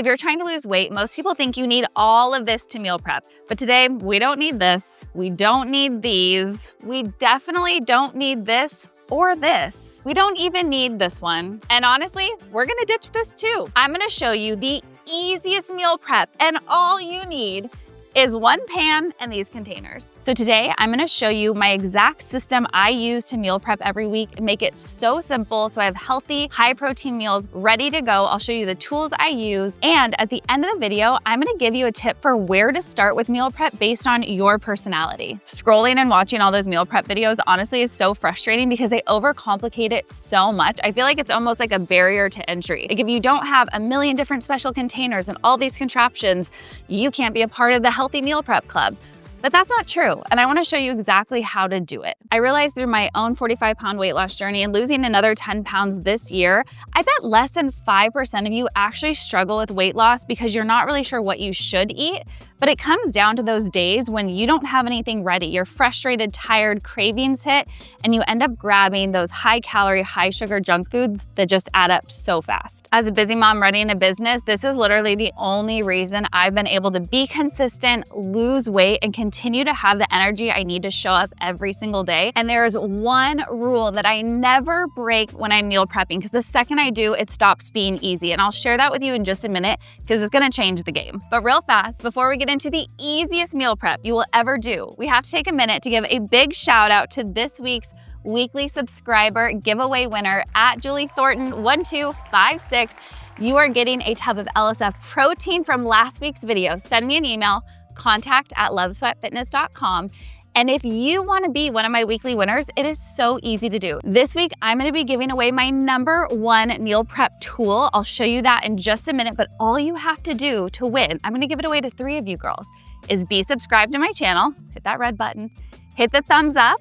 If you're trying to lose weight, most people think you need all of this to meal prep. But today, we don't need this. We don't need these. We definitely don't need this or this. We don't even need this one. And honestly, we're gonna ditch this too. I'm gonna show you the easiest meal prep, and all you need is one pan and these containers. So today I'm gonna show you my exact system I use to meal prep every week and make it so simple so I have healthy, high protein meals ready to go. I'll show you the tools I use. And at the end of the video, I'm gonna give you a tip for where to start with meal prep based on your personality. Scrolling and watching all those meal prep videos honestly is so frustrating because they overcomplicate it so much. I feel like it's almost like a barrier to entry. Like if you don't have a million different special containers and all these contraptions, you can't be a part of the Healthy Meal Prep Club. But that's not true, and I wanna show you exactly how to do it. I realized through my own 45-pound weight loss journey and losing another 10 pounds this year, I bet less than 5% of you actually struggle with weight loss because you're not really sure what you should eat, but it comes down to those days when you don't have anything ready. You're frustrated, tired, cravings hit, and you end up grabbing those high-calorie, high-sugar junk foods that just add up so fast. As a busy mom running a business, this is literally the only reason I've been able to be consistent, lose weight, and continue to have the energy I need to show up every single day. And there is one rule that I never break when I'm meal prepping, because the second I do, it stops being easy. And I'll share that with you in just a minute because it's gonna change the game. But real fast, before we get into the easiest meal prep you will ever do, we have to take a minute to give a big shout out to this week's weekly subscriber giveaway winner at Julie Thornton 1256. You are getting a tub of LSF protein from last week's video. Send me an email, contact@lovesweatfitness.com. And if you want to be one of my weekly winners, it is so easy to do. This week, I'm going to be giving away my #1 meal prep tool. I'll show you that in just a minute, but all you have to do to win, I'm going to give it away to 3 of you girls, is be subscribed to my channel, hit that red button, hit the thumbs up,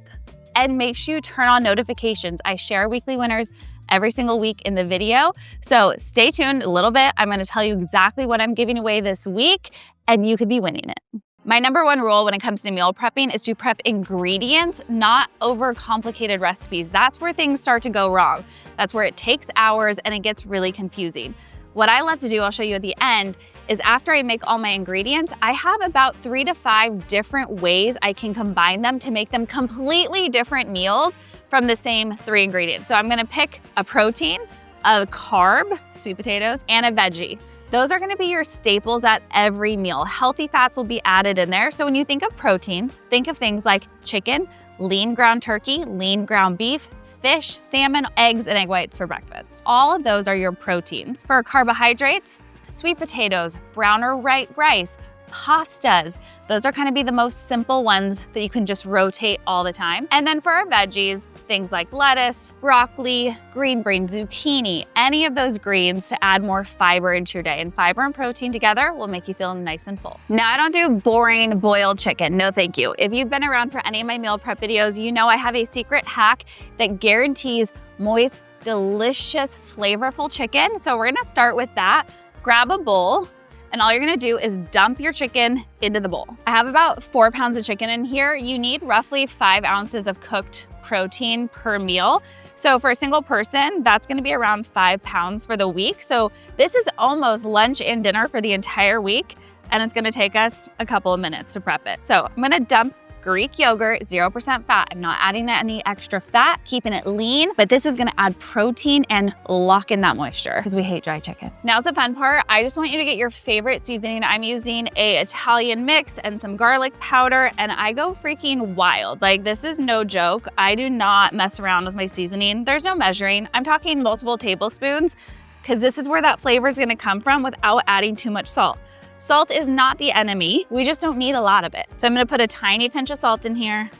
and make sure you turn on notifications. I share weekly winners every single week in the video. So stay tuned a little bit. I'm going to tell you exactly what I'm giving away this week, and you could be winning it. My #1 rule when it comes to meal prepping is to prep ingredients, not overcomplicated recipes. That's where things start to go wrong. That's where it takes hours and it gets really confusing. What I love to do, I'll show you at the end, is after I make all my ingredients, I have about 3 to 5 different ways I can combine them to make them completely different meals from the same 3 ingredients. So I'm gonna pick a protein, a carb, sweet potatoes, and a veggie. Those are gonna be your staples at every meal. Healthy fats will be added in there. So when you think of proteins, think of things like chicken, lean ground turkey, lean ground beef, fish, salmon, eggs, and egg whites for breakfast. All of those are your proteins. For carbohydrates, sweet potatoes, brown or white rice, pastas. Those are kind of be the most simple ones that you can just rotate all the time. And then for our veggies, things like lettuce, broccoli, green bean, zucchini, any of those greens to add more fiber into your day. And fiber and protein together will make you feel nice and full. Now, I don't do boring boiled chicken. No, thank you. If you've been around for any of my meal prep videos, you know I have a secret hack that guarantees moist, delicious, flavorful chicken. So we're gonna start with that. Grab a bowl, and all you're gonna do is dump your chicken into the bowl. I have about 4 pounds of chicken in here. You need roughly 5 ounces of cooked protein per meal. So for a single person, that's gonna be around 5 pounds for the week. So this is almost lunch and dinner for the entire week, and it's gonna take us a couple of minutes to prep it. So I'm gonna dump Greek yogurt, 0% fat. I'm not adding any extra fat, keeping it lean, but this is gonna add protein and lock in that moisture because we hate dry chicken. Now's the fun part. I just want you to get your favorite seasoning. I'm using a Italian mix and some garlic powder, and I go freaking wild. Like, this is no joke. I do not mess around with my seasoning. There's no measuring. I'm talking multiple tablespoons because this is where that flavor is gonna come from without adding too much salt. Salt is not the enemy. We just don't need a lot of it. So I'm gonna put a tiny pinch of salt in here.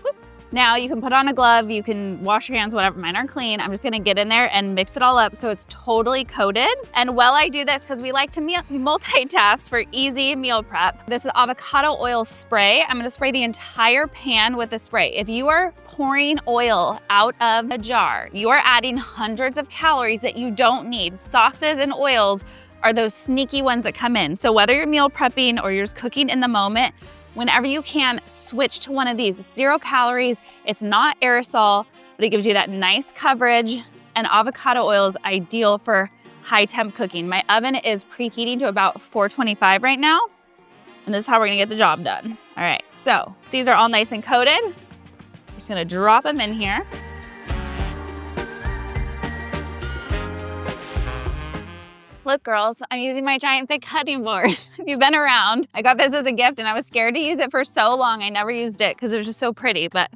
Whoop. Now you can put on a glove, you can wash your hands, whatever, mine are clean. I'm just gonna get in there and mix it all up so it's totally coated. And while I do this, because we like to multitask for easy meal prep, this is avocado oil spray. I'm gonna spray the entire pan with the spray. If you are pouring oil out of a jar, you are adding hundreds of calories that you don't need. Sauces and oils are those sneaky ones that come in. So whether you're meal prepping or you're just cooking in the moment, whenever you can, switch to one of these. It's 0 calories, it's not aerosol, but it gives you that nice coverage, and avocado oil is ideal for high temp cooking. My oven is preheating to about 425 right now. And this is how we're gonna get the job done. All right, so these are all nice and coated. I'm just gonna drop them in here. Look, girls, I'm using my giant thick cutting board. If you've been around, I got this as a gift and I was scared to use it for so long. I never used it because it was just so pretty, but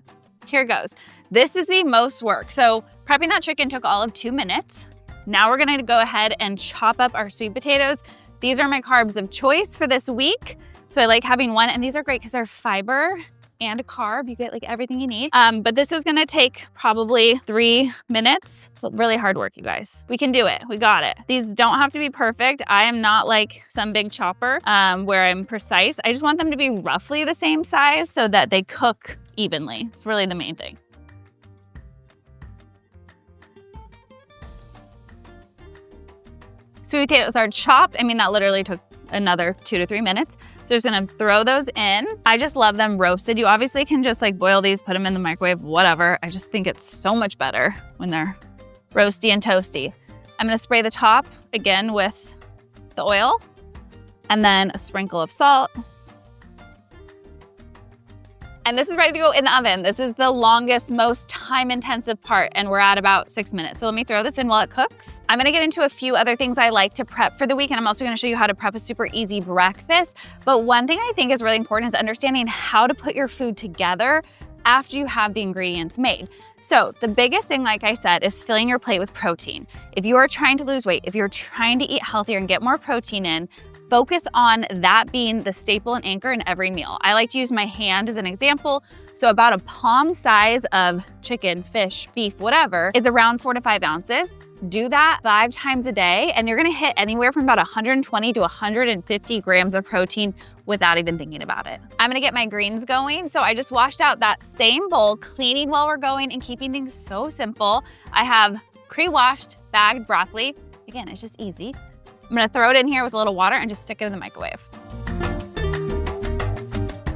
here goes. This is the most work. So prepping that chicken took all of 2 minutes. Now we're gonna go ahead and chop up our sweet potatoes. These are my carbs of choice for this week. So I like having one, and these are great because they're fiber and a carb. You get like everything you need. But this is gonna take probably 3 minutes. It's really hard work, you guys. We can do it, we got it. These don't have to be perfect. I am not like some big chopper where I'm precise. I just want them to be roughly the same size so that they cook evenly. It's really the main thing. Sweet potatoes are chopped. I mean, that literally took another 2 to 3 minutes. So just gonna throw those in. I just love them roasted. You obviously can just like boil these, put them in the microwave, whatever. I just think it's so much better when they're roasty and toasty. I'm gonna spray the top again with the oil and then a sprinkle of salt. And this is ready to go in the oven. This is the longest, most time-intensive part, and we're at about 6 minutes. So let me throw this in while it cooks. I'm gonna get into a few other things I like to prep for the week, and I'm also gonna show you how to prep a super easy breakfast. But one thing I think is really important is understanding how to put your food together after you have the ingredients made. So the biggest thing, like I said, is filling your plate with protein. If you are trying to lose weight, if you're trying to eat healthier and get more protein in, focus on that being the staple and anchor in every meal. I like to use my hand as an example. So about a palm size of chicken, fish, beef, whatever, is around 4 to 5 ounces. Do that 5 times a day, and you're gonna hit anywhere from about 120 to 150 grams of protein without even thinking about it. I'm gonna get my greens going. So I just washed out that same bowl, cleaning while we're going and keeping things so simple. I have pre-washed bagged broccoli. Again, it's just easy. I'm gonna throw it in here with a little water and just stick it in the microwave.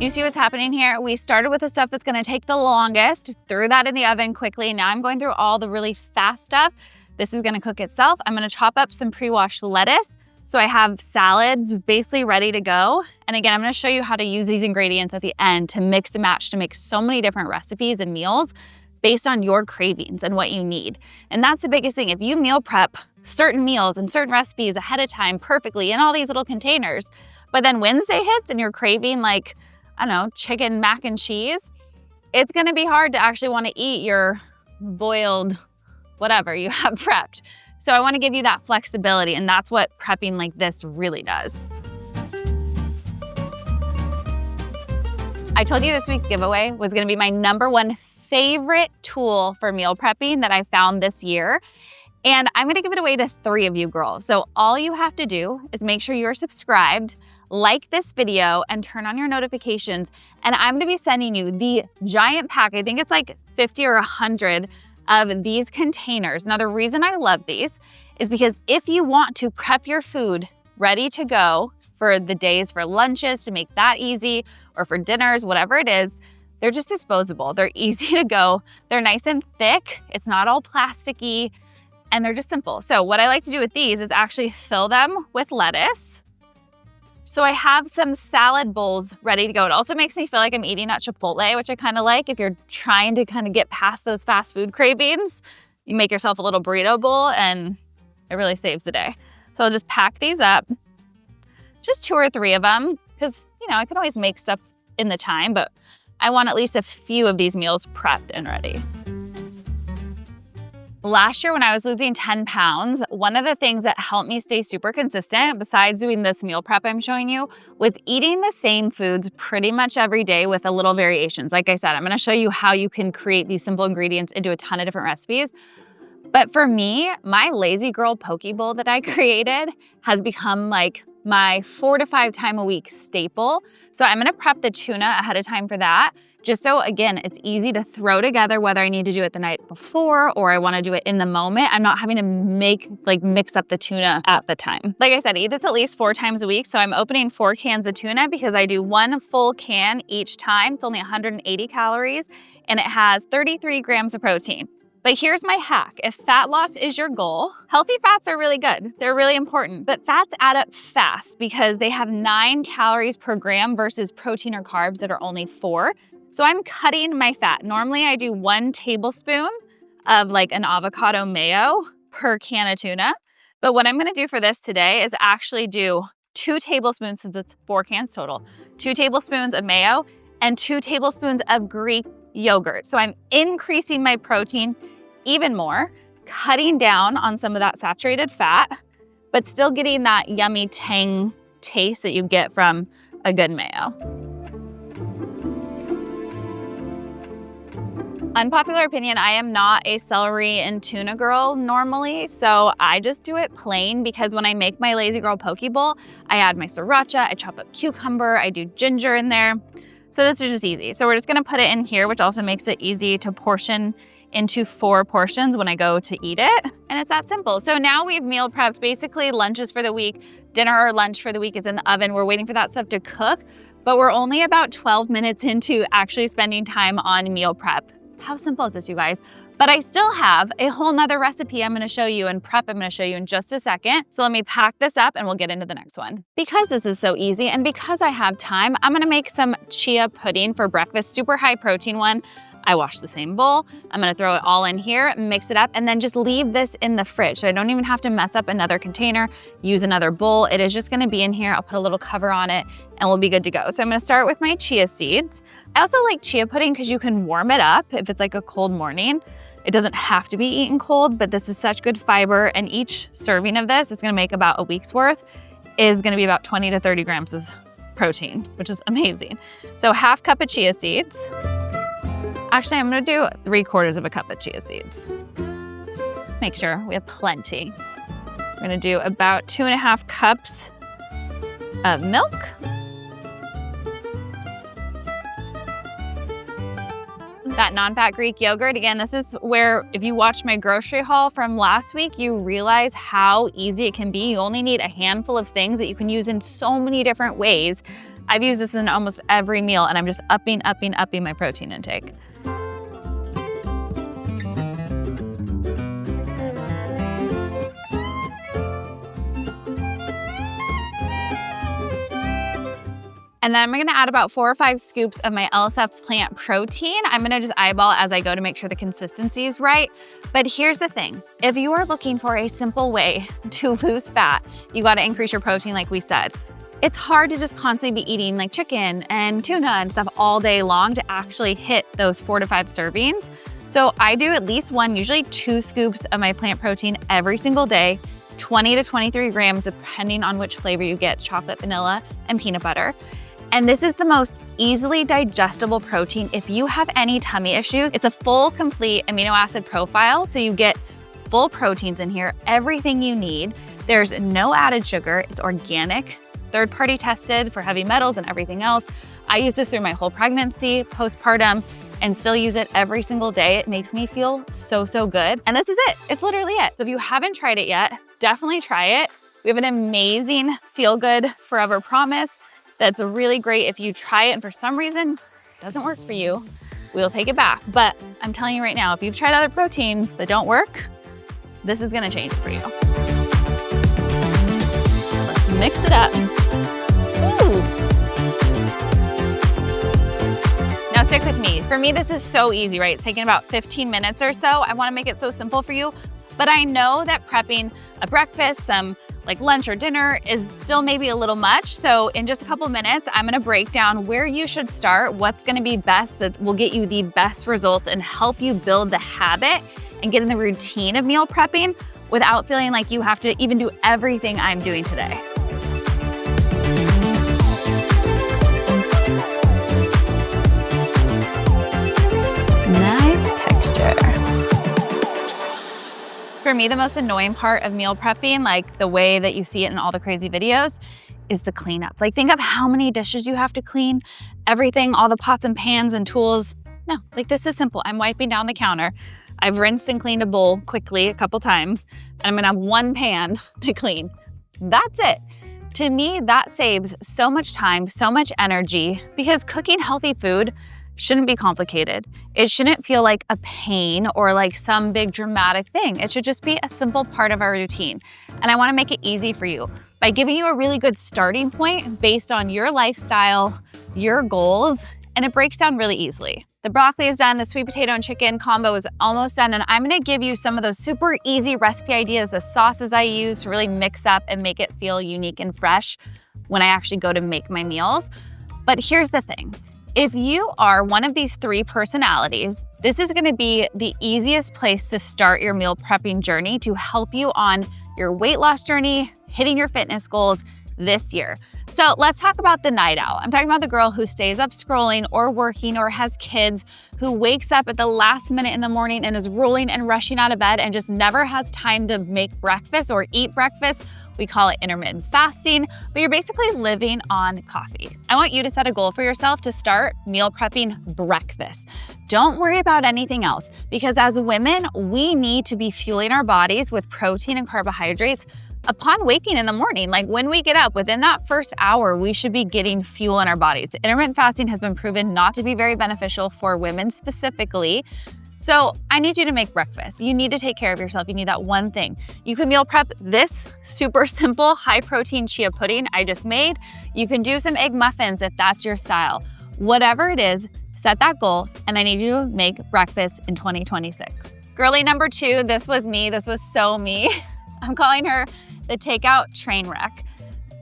You see what's happening here? We started with the stuff that's gonna take the longest, threw that in the oven quickly. Now I'm going through all the really fast stuff. This is gonna cook itself. I'm gonna chop up some pre-washed lettuce. So I have salads basically ready to go. And again, I'm gonna show you how to use these ingredients at the end to mix and match to make so many different recipes and meals based on your cravings and what you need. And that's the biggest thing. If you meal prep certain meals and certain recipes ahead of time perfectly in all these little containers, but then Wednesday hits and you're craving like, I don't know, chicken mac and cheese, it's gonna be hard to actually wanna eat your boiled whatever you have prepped. So I wanna give you that flexibility, and that's what prepping like this really does. I told you this week's giveaway was gonna be my #1 favorite tool for meal prepping that I found this year. And I'm gonna give it away to 3 of you girls. So all you have to do is make sure you're subscribed, like this video, and turn on your notifications. And I'm gonna be sending you the giant pack. I think it's like 50 or 100 of these containers. Now the reason I love these is because if you want to prep your food ready to go for the days for lunches to make that easy, or for dinners, whatever it is, they're just disposable. They're easy to go. They're nice and thick. It's not all plasticky, and they're just simple. So what I like to do with these is actually fill them with lettuce. So I have some salad bowls ready to go. It also makes me feel like I'm eating at Chipotle, which I kind of like. If you're trying to kind of get past those fast food cravings, you make yourself a little burrito bowl and it really saves the day. So I'll just pack these up, just 2 or 3 of them, because I can always make stuff in the time, but I want at least a few of these meals prepped and ready. Last year when I was losing 10 pounds, one of the things that helped me stay super consistent, besides doing this meal prep I'm showing you, was eating the same foods pretty much every day with a little variations. Like I said, I'm gonna show you how you can create these simple ingredients into a ton of different recipes. But for me, my Lazy Girl Poke Bowl that I created has become like my 4 to 5 time a week staple. So I'm gonna prep the tuna ahead of time for that. Just so, again, it's easy to throw together whether I need to do it the night before or I wanna do it in the moment. I'm not having to mix up the tuna at the time. Like I said, I eat this at least 4 times a week. So I'm opening 4 cans of tuna because I do 1 full can each time. It's only 180 calories and it has 33 grams of protein. But here's my hack. If fat loss is your goal, healthy fats are really good. They're really important, but fats add up fast because they have 9 calories per gram versus protein or carbs that are only 4. So I'm cutting my fat. Normally I do 1 tablespoon of like an avocado mayo per can of tuna. But what I'm gonna do for this today is actually do 2 tablespoons, since it's 4 cans total, 2 tablespoons of mayo and 2 tablespoons of Greek yogurt. So I'm increasing my protein even more, cutting down on some of that saturated fat, but still getting that yummy tang taste that you get from a good mayo. Unpopular opinion, I am not a celery and tuna girl normally, so I just do it plain because when I make my Lazy Girl Poke Bowl, I add my sriracha, I chop up cucumber, I do ginger in there. So this is just easy. So we're just gonna put it in here, which also makes it easy to portion into 4 portions when I go to eat it. And it's that simple. So now we've meal prepped basically lunches for the week. Dinner or lunch for the week is in the oven. We're waiting for that stuff to cook, but we're only about 12 minutes into actually spending time on meal prep. How simple is this, you guys? But I still have a whole nother recipe I'm gonna show you and prep I'm gonna show you in just a second. So let me pack this up and we'll get into the next one. Because this is so easy and because I have time, I'm gonna make some chia pudding for breakfast, super high protein one. I wash the same bowl. I'm gonna throw it all in here, mix it up, and then just leave this in the fridge. So I don't even have to mess up another container, use another bowl. It is just gonna be in here. I'll put a little cover on it and we'll be good to go. So I'm gonna start with my chia seeds. I also like chia pudding because you can warm it up if it's like a cold morning. It doesn't have to be eaten cold, but this is such good fiber, and each serving of this is gonna make about a week's worth, is gonna be about 20 to 30 grams of protein, which is amazing. So 1/2 cup of chia seeds. Actually, I'm gonna do 3/4 of a cup of chia seeds. Make sure we have plenty. We're gonna do about 2.5 cups of milk. That non-fat Greek yogurt, again, this is where if you watch my grocery haul from last week, you realize how easy it can be. You only need a handful of things that you can use in so many different ways. I've used this in almost every meal and I'm just upping my protein intake. And then I'm gonna add about 4 or 5 scoops of my LSF plant protein. I'm gonna just eyeball as I go to make sure the consistency is right. But here's the thing, if you are looking for a simple way to lose fat, you gotta increase your protein like we said. It's hard to just constantly be eating like chicken and tuna and stuff all day long to actually hit those 4 to 5 servings. So I do at least 1, usually 2 scoops of my plant protein every single day, 20 to 23 grams depending on which flavor you get, chocolate, vanilla, and peanut butter. And this is the most easily digestible protein. If you have any tummy issues, it's a full, complete amino acid profile. So you get full proteins in here, everything you need. There's no added sugar, it's organic, third-party tested for heavy metals and everything else. I use this through my whole pregnancy, postpartum, and still use it every single day. It makes me feel so, so good. And this is it, it's literally it. So if you haven't tried it yet, definitely try it. We have an amazing Feel Good Forever Promise. That's really great. If you try it and for some reason it doesn't work for you, we'll take it back. But I'm telling you right now, if you've tried other proteins that don't work, this is gonna change for you. Let's mix it up. Ooh. Now stick with me. For me, this is so easy, right? It's taking about 15 minutes or so. I wanna make it so simple for you, but I know that prepping a breakfast, some like lunch or dinner is still maybe a little much. So in just a couple minutes, I'm gonna break down where you should start, what's gonna be best that will get you the best results and help you build the habit and get in the routine of meal prepping without feeling like you have to even do everything I'm doing today. Nice texture. For me, the most annoying part of meal prepping, like the way that you see it in all the crazy videos, is the cleanup. Like think of how many dishes you have to clean, everything, all the pots and pans and tools. No, like this is simple. I'm wiping down the counter. I've rinsed and cleaned a bowl quickly a couple times, and I'm gonna have 1 pan to clean. That's it. To me, that saves so much time, so much energy, because cooking healthy food shouldn't be complicated. It shouldn't feel like a pain or like some big dramatic thing. It should just be a simple part of our routine. And I wanna make it easy for you by giving you a really good starting point based on your lifestyle, your goals, and it breaks down really easily. The broccoli is done, the sweet potato and chicken combo is almost done, and I'm gonna give you some of those super easy recipe ideas, the sauces I use to really mix up and make it feel unique and fresh when I actually go to make my meals. But here's the thing. If you are one of these 3 personalities, this is gonna be the easiest place to start your meal prepping journey to help you on your weight loss journey, hitting your fitness goals this year. So let's talk about the night owl. I'm talking about the girl who stays up scrolling or working or has kids, who wakes up at the last minute in the morning and is rolling and rushing out of bed and just never has time to make breakfast or eat breakfast. We call it intermittent fasting, but you're basically living on coffee. I want you to set a goal for yourself to start meal prepping breakfast. Don't worry about anything else, because as women, we need to be fueling our bodies with protein and carbohydrates upon waking in the morning. Like when we get up, within that first hour, we should be getting fuel in our bodies. Intermittent fasting has been proven not to be very beneficial for women specifically. So I need you to make breakfast. You need to take care of yourself. You need that one thing. You can meal prep this super simple high protein chia pudding I just made. You can do some egg muffins if that's your style. Whatever it is, set that goal, and I need you to make breakfast in 2026. Girlie number 2, this was me. This was so me. I'm calling her the takeout train wreck.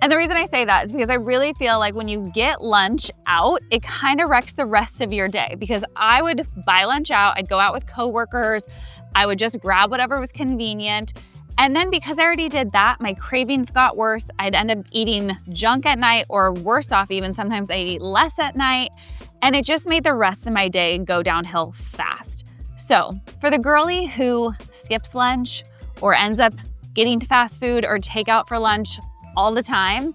And the reason I say that is because I really feel like when you get lunch out, it kind of wrecks the rest of your day, because I would buy lunch out, I'd go out with coworkers, I would just grab whatever was convenient. And then because I already did that, my cravings got worse. I'd end up eating junk at night, or worse off even, sometimes I'd eat less at night. And it just made the rest of my day go downhill fast. So for the girlie who skips lunch or ends up getting to fast food or takeout for lunch all the time,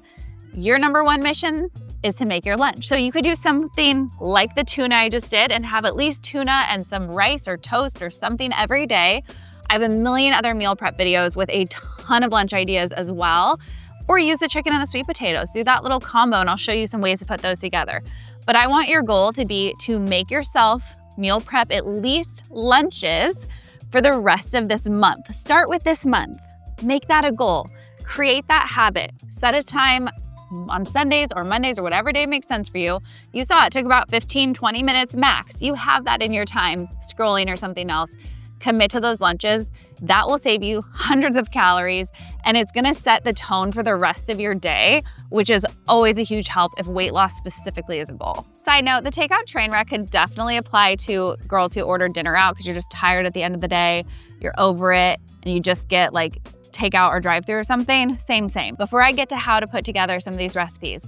your number 1 mission is to make your lunch. So you could do something like the tuna I just did and have at least tuna and some rice or toast or something every day. I have a million other meal prep videos with a ton of lunch ideas as well. Or use the chicken and the sweet potatoes. Do that little combo and I'll show you some ways to put those together. But I want your goal to be to make yourself meal prep at least lunches for the rest of this month. Start with this month. Make that a goal. Create that habit. Set a time on Sundays or Mondays or whatever day makes sense for you. You saw it took about 15, 20 minutes max. You have that in your time scrolling or something else. Commit to those lunches. That will save you hundreds of calories, and it's gonna set the tone for the rest of your day, which is always a huge help if weight loss specifically is a goal. Side note, the takeout train wreck could definitely apply to girls who order dinner out because you're just tired at the end of the day, you're over it, and you just get like takeout or drive-through or something. Same. Before I get to how to put together some of these recipes,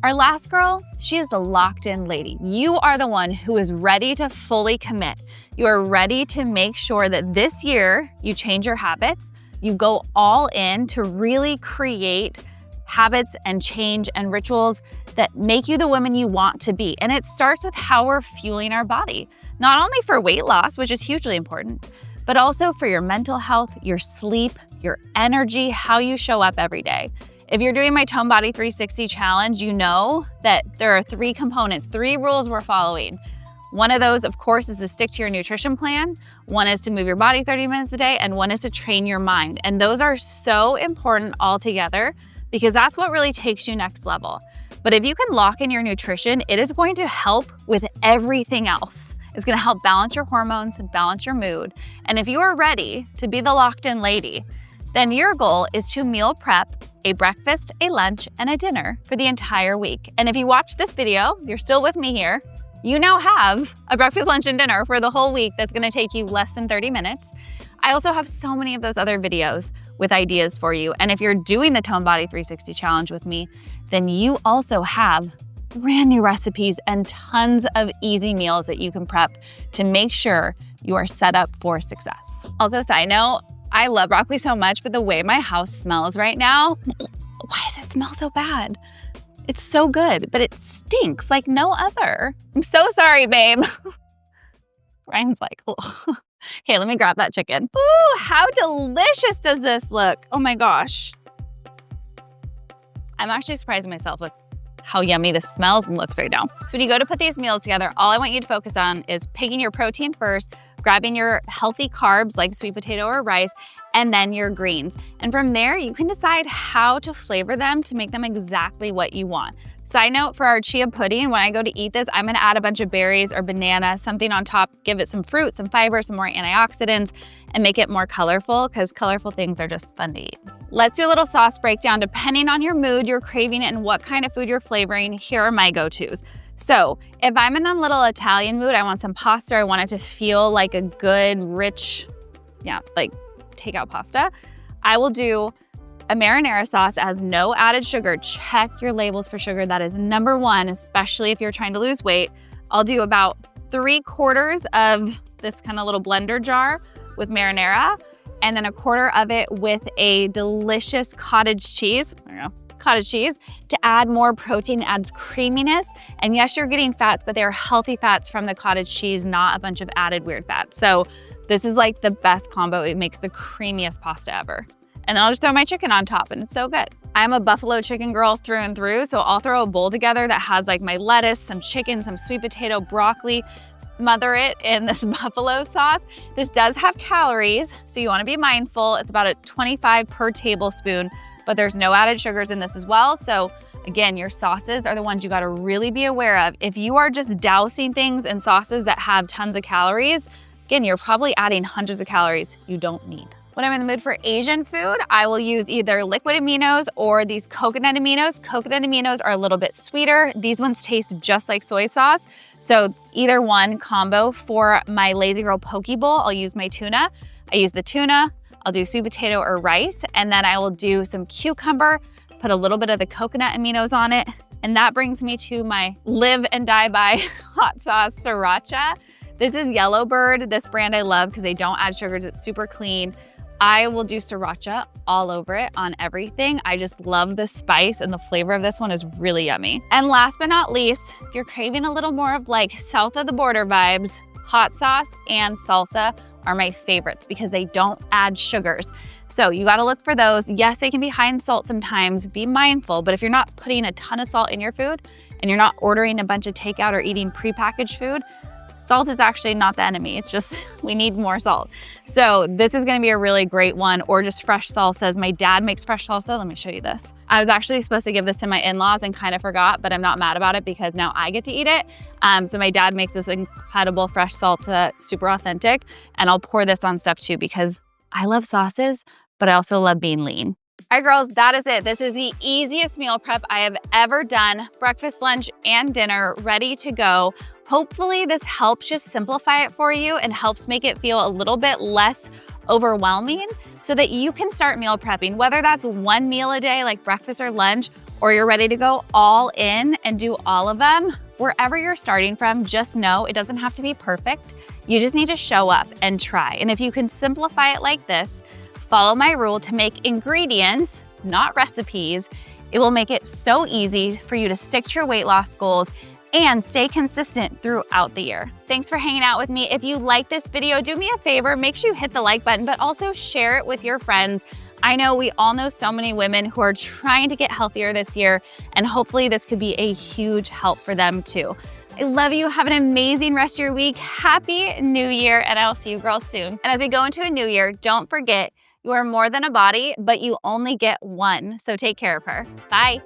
our last girl, she is the locked-in lady. You are the one who is ready to fully commit. You are ready to make sure that this year you change your habits, you go all in to really create habits and change and rituals that make you the woman you want to be. And it starts with how we're fueling our body, not only for weight loss, which is hugely important, but also for your mental health, your sleep, your energy, how you show up every day. If you're doing my Tone Body 360 challenge, you know that there are 3 components, 3 rules we're following. One of those, of course, is to stick to your nutrition plan. One is to move your body 30 minutes a day, and one is to train your mind. And those are so important all together because that's what really takes you next level. But if you can lock in your nutrition, it is going to help with everything else. It's gonna help balance your hormones and balance your mood. And if you are ready to be the locked-in lady, then your goal is to meal prep a breakfast, a lunch, and a dinner for the entire week. And if you watch this video, you're still with me here, you now have a breakfast, lunch, and dinner for the whole week that's gonna take you less than 30 minutes. I also have so many of those other videos with ideas for you. And if you're doing the Tone Body 360 challenge with me, then you also have brand new recipes and tons of easy meals that you can prep to make sure you are set up for success. Also, side note, I love broccoli so much, but the way my house smells right now, why does it smell so bad? It's so good, but it stinks like no other. I'm so sorry, babe. Ryan's like, okay, let me grab that chicken. Ooh, how delicious does this look? Oh my gosh. I'm actually surprising myself with how yummy this smells and looks right now. So when you go to put these meals together, all I want you to focus on is picking your protein first, grabbing your healthy carbs like sweet potato or rice, and then your greens. And from there, you can decide how to flavor them to make them exactly what you want. Side note, for our chia pudding, when I go to eat this, I'm gonna add a bunch of berries or banana, something on top, give it some fruit, some fiber, some more antioxidants, and make it more colorful, because colorful things are just fun to eat. Let's do a little sauce breakdown. Depending on your mood, you're craving it, and what kind of food you're flavoring, here are my go-tos. So if I'm in a little Italian mood, I want some pasta, I want it to feel like a good, rich, like takeout pasta, I will do a marinara sauce that has no added sugar. Check your labels for sugar. That is number one, especially if you're trying to lose weight. I'll do about 3/4 of this kind of little blender jar with marinara, and then 1/4 of it with a delicious cottage cheese. Cottage cheese to add more protein, adds creaminess. And yes, you're getting fats, but they're healthy fats from the cottage cheese, not a bunch of added weird fats. So this is like the best combo. It makes the creamiest pasta ever. And then I'll just throw my chicken on top, and it's so good. I'm a buffalo chicken girl through and through, so I'll throw a bowl together that has like my lettuce, some chicken, some sweet potato, broccoli, smother it in this buffalo sauce. This does have calories, so you wanna be mindful. It's about a 25 per tablespoon, but there's no added sugars in this as well. So again, your sauces are the ones you gotta really be aware of. If you are just dousing things in sauces that have tons of calories, again, you're probably adding hundreds of calories you don't need. When I'm in the mood for Asian food, I will use either liquid aminos or these coconut aminos. Coconut aminos are a little bit sweeter. These ones taste just like soy sauce. So either one combo. For my Lazy Girl poke bowl, I'll use my tuna. I use the tuna, I'll do sweet potato or rice, and then I will do some cucumber, put a little bit of the coconut aminos on it. And that brings me to my live and die by hot sauce, sriracha. This is Yellowbird. This brand I love because they don't add sugars, it's super clean. I will do sriracha all over it on everything. I just love the spice, and the flavor of this one is really yummy. And last but not least, if you're craving a little more of like south of the border vibes, hot sauce and salsa are my favorites because they don't add sugars. So you gotta look for those. Yes, they can be high in salt sometimes, be mindful, but if you're not putting a ton of salt in your food and you're not ordering a bunch of takeout or eating prepackaged food, salt is actually not the enemy. It's just, we need more salt. So this is gonna be a really great one, or just fresh salsas. My dad makes fresh salsa. Let me show you this. I was actually supposed to give this to my in-laws and kind of forgot, but I'm not mad about it because now I get to eat it. So my dad makes this incredible fresh salsa, super authentic, and I'll pour this on stuff too because I love sauces, but I also love being lean. All right, girls, that is it. This is the easiest meal prep I have ever done. Breakfast, lunch, and dinner ready to go. Hopefully this helps just simplify it for you and helps make it feel a little bit less overwhelming so that you can start meal prepping, whether that's one meal a day like breakfast or lunch, or you're ready to go all in and do all of them. Wherever you're starting from, just know it doesn't have to be perfect. You just need to show up and try. And if you can simplify it like this, follow my rule to make ingredients, not recipes, it will make it so easy for you to stick to your weight loss goals and stay consistent throughout the year. Thanks for hanging out with me. If you like this video, do me a favor, make sure you hit the like button, but also share it with your friends. I know we all know so many women who are trying to get healthier this year, and hopefully this could be a huge help for them too. I love you. Have an amazing rest of your week. Happy New Year, and I'll see you girls soon. And as we go into a new year, don't forget, you are more than a body, but you only get one. So take care of her. Bye.